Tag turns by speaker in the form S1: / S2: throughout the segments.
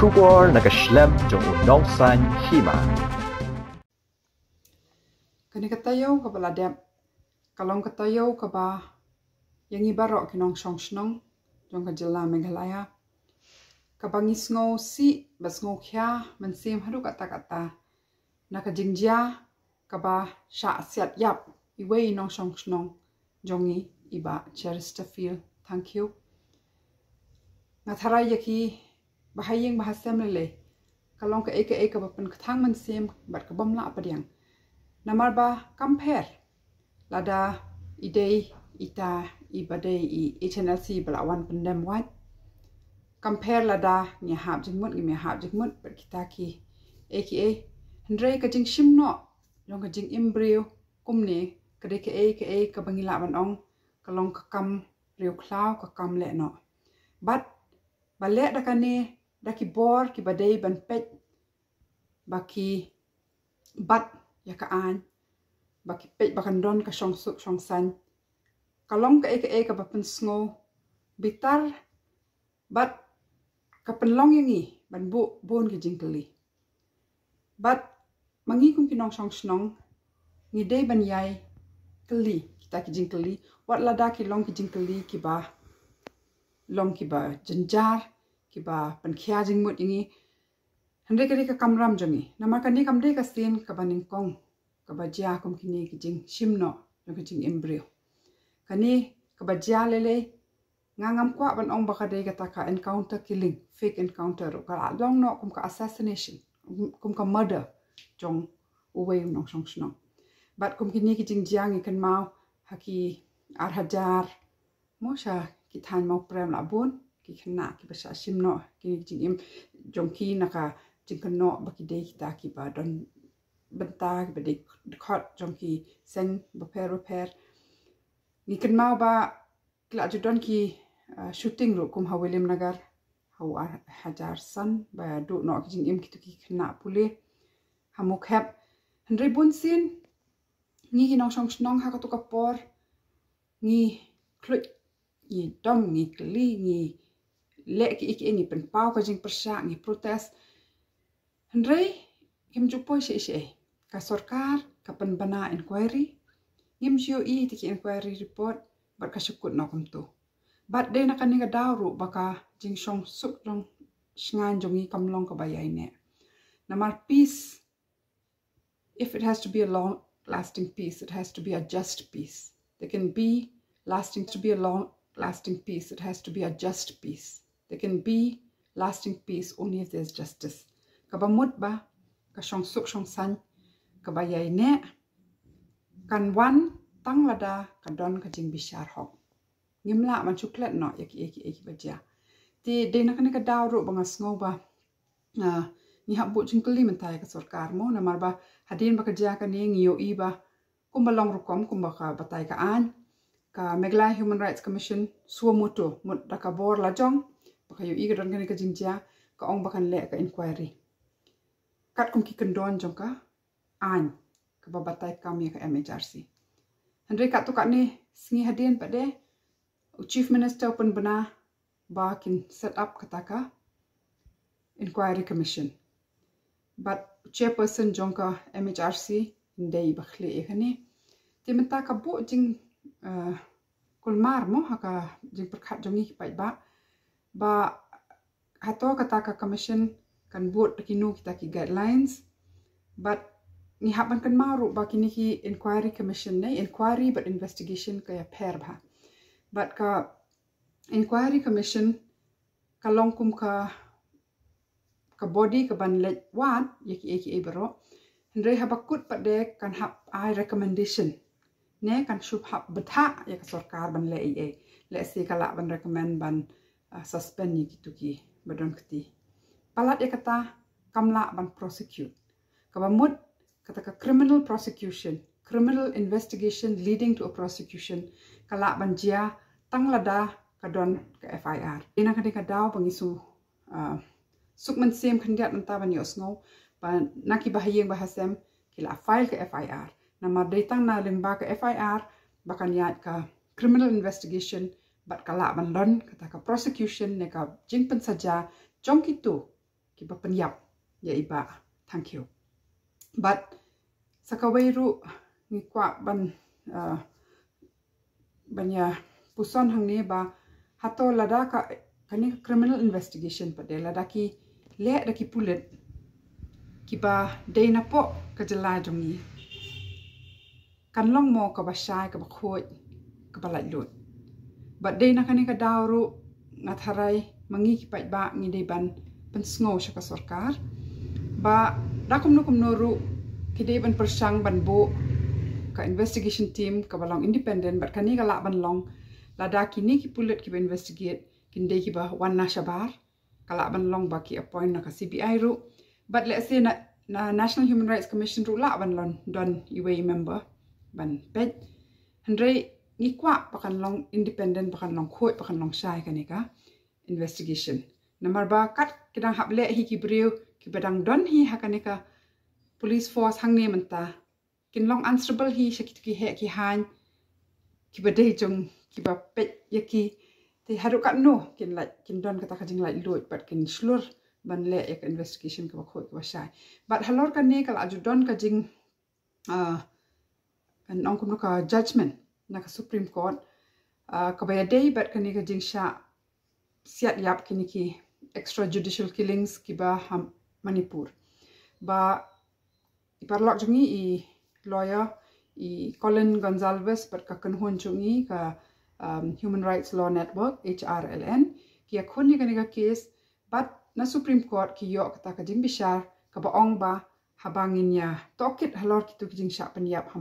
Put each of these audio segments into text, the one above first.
S1: Schubor na kaslem jong unong san hima.
S2: Kani katayo kabaladep kalong katayo kaba yang ibarok kinong shnong jong kajila Meghalaya kabangisngo si basngo kya mensim hadu kata nakajingja kaba sha siat yap iwe inong shnong jongi iba Chesterfield. Thank you. Ngatharay yaki bahayeng bahasem lele kalong ka bapen kathang mensim bat kabamla apadiang namar ba compare lada idei ita ibadei I HNLC belawan pendem wat compare lada nya hab jingmut ngi hab jingmut ber kita ki aka hendrei ka jing shimno jong ka jing embryo kumne kade ka bangila banong kalong ka kam riu klau ka kam le no but balek dakane daki bor ki badai ban pet baki bat ya ka an baki pet bakan don ka shong suk shong san kalong ka ka bapen sngo bitar bat ka penlong yangi ban bu bon ki jingkeli bat mangi kum kinong shong snong ngi dei ban yai keli kita ki jingkeli wat lada ki long ki jingkeli ki ba long ki ba jenjar ki ba pan khia jingmut ingi hande kali ka kamram jongi nama kani kamde ka sin ka baning kong ka ba ja kum kini ki jing shimno jong ki jing embryo kani ka ba ja lele ngangam kwa ban ong baka dei kata ka encounter killing fake encounter ka long no kum ka assassination kum ka murder jong uwe no shong shno bat kum kini ki jing jiang ikan mau haki hajar mosha ki than mau prem la bun ki khna ki basa shimno ki jing im jong ki naka jing kno baki dei kita ki ba don benta ki bade khot jong ki seng repair ni kan mau ba kla judon ki shooting ro kum ha William Nagar hau hajar san ba do no ki jing im ki khna pule hamuk hep hendrei bun sin ngi hinong shong snong ha ka to kapor ngi klut ngi dom ngi kli ngi le ki ngi pen pau ka jing persa ngi protest hendrei kim jupo she ka sarkar ka pen bana inquiry ngim jio ti inquiry report bat ka shukut no kum tu bat de na kaninga dawru baka jing shong suk jong sngan jongi kamlong ka bayai ne namar peace if it has to be a long lasting peace it has to be a just peace there can be lasting to be a long lasting peace it has to be a just peace there can be lasting peace only if there's justice kabamut ba ka shong suk shong san ka bayai ne kan wan tang lada ka don ka jing bishar hok ngimla man chuklet no eki baja ti de na ka dawru banga sngo ba ni habbu jingkeli mentai ka sarkar mo na marba hadin ba ka ja ka ne ngio I ba kumbalong rukom kumbaka batai ka an ka Meghalaya Human Rights Commission suamoto mut daka bor la jong baka yo I ka don ka jingja ka ong bakan le ka inquiry kat kum ki kendon jong ka an ka babatai kami ka MHRC Hendrei kat tu kat ni singi hadin pade Chief Minister pun bena ba kin set up kataka inquiry commission but chairperson jong ka MHRC ndei bakhli ekhani timenta ka bu jing kulmar mo haka jing perkhat jongi pai ba hato kataka commission kan buat kinu kita ki guidelines but ni haban kan maru ba kini ki inquiry commission ne inquiry but investigation kaya pair ba but ka inquiry commission kalong kum ka body ka ban let wat yaki baro hendrei habakut pade kan hab I recommendation ne kan shub hab betha ya ka sarkar ban le se kala ban recommend ban suspend yaki tuki badon kti palat ya kata kamla ban prosecute kabamut kata ka criminal prosecution criminal investigation leading to a prosecution kala ban jia tanglada kadon ka FIR ina ka daw bangisu sukman sem khandiat nanta ban yosngo ban naki bahayeng bahasem kila file ka FIR namar datang na limba ka FIR bakan yat ka criminal investigation bat kala ban lon kata ka prosecution ne ka jingpen saja jong kitu ki ba penyap ya iba. Thank you. But sakawai ru ni kwa banya puson hang ni ba hato lada ka kani criminal investigation pada lada ki le da ki pulit ki ba day na po ka jala jongi kan long mo ka ba shai ka ba khoi ka ba lai lut but day na kani ka dawru ngatharai mangi ki pai ba ngi dei ban pen sngo sha ka sarkar ba da kumno ru ki dei ban persang ban bo ka investigation team ka balong independent but kani ka la ban long lada kini ki pulit ki ba investigate kinde ki ba wan na shabar kala ban long ba ki appoint na ka CBI ru but let's say na National Human Rights Commission ru la ban lon don UAE member ban pet handrei ngi kwa pakan long independent pakan long khoi pakan long shai kani ka investigation namar ba kat kidang hable hi ki briu ki badang don hi hakani ka police force hangne manta kin long answerable hi shakit ki he ki han ki badai jong ki ba pet yaki te haru kat no kin don kata ka jing lai lut but kin slur ban le ek investigation ka khoi ka shai but halor kan ne kala aju don ka jing kan ong kum ka judgment na ka Supreme Court ka ba day but kan ne ka jing sha siat yap kini ki extrajudicial killings ki ba Manipur ba iparlok jungi I lawyer I Colin Gonzalez but ka kanhon jungi ka Human Rights Law Network HRLN ki akhon ni kani ka case but na Supreme Court ki yo kata ka jing bishar ka ba ong ba habangin ya tokit halor ki tu jing sha panyap ha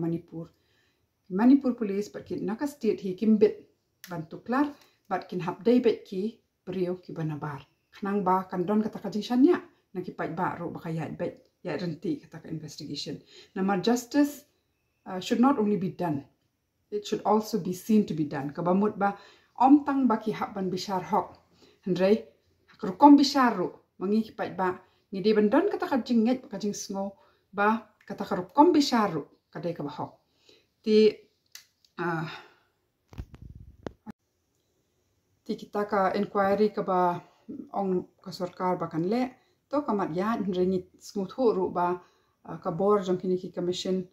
S2: Manipur police but ki naka state hi kimbit bantu klar but kin hap day bet ki brio ki banabar khnang ba kan don kata ka jing shanya na ki pai ba ro ba ka ya bet ya renti kata ka investigation namar justice should not only be done, it should also be seen to be done. Kabamut ba om tang ba ki hap ban bishar hok handrei hakrukom bishar ro mangi ki pai ba ni de ban don kata ka jing nget ka jing sngo ba kata ka rukom bishar ro kadai ka ba hok ti kita ka inquiry ka ba ong ka sarkar ba kan le to kamat ya handrei ni sngo tho ro ba ka bor jong kini ki commission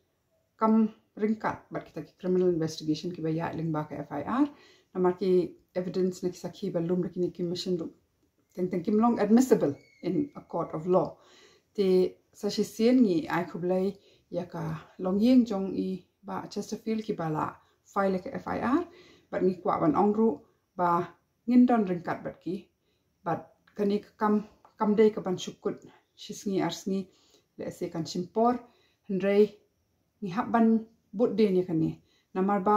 S2: kam ringkat bat kita ki criminal investigation ki ba ya ling ba ka FIR namar ki evidence na sakhi ba lum kini commission ru teng kim long admissible in a court of law te sa shi sien ni ai khublai ya ka long yeng jong I ba Chesterfield ki bala file ka FIR bat ni kwa ban ong ru ba ngin don ringkat bat ki bat kani kam dei ka ban shukut shisngi arsngi le se kan simpor handrei ni habban budde ni kani namar ba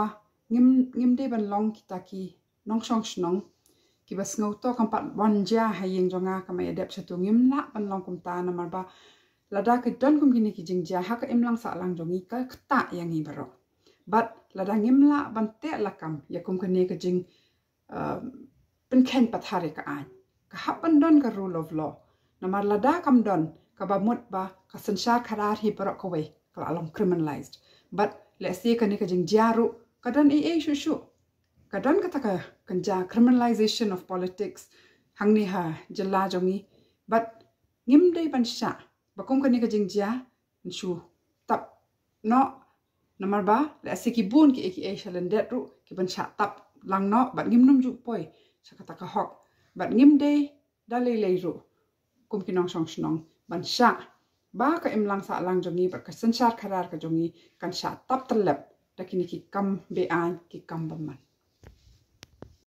S2: ngim de ban long kitaki nong shong snong ki bas ngau to kampat wanja hayeng jonga kamai adap chatu ngim la ban long kum ta namar ba lada ke don kum gini ki jingja ha ka imlang sa lang jongi ka kta yang hi baro but lada ngim la ban te lakam ya kum kani ka jing pen khen pathare ka an ka habban don ka rule of law namar lada kam don ka ba mut ba ka sansar kharar hi baro ko wei kala along criminalized but let's say kani ka jing jaru kadan shushu kadan kata ka kanja criminalization of politics hangni ha jalla jongi but ngim dei ban sha bakum kani ka jing ja shu tap no namar ba let's say ki bun ki aka shalandet ru ki ban sha tap lang no but ngim num ju poi sa kata ka hok but ngim dei dalei ru kum kinong song snong ban sha ba ka imlang sa lang jongi ba ka sansar kharar ka jongi kan sha tap talab dakini ki kam be an ki kam baman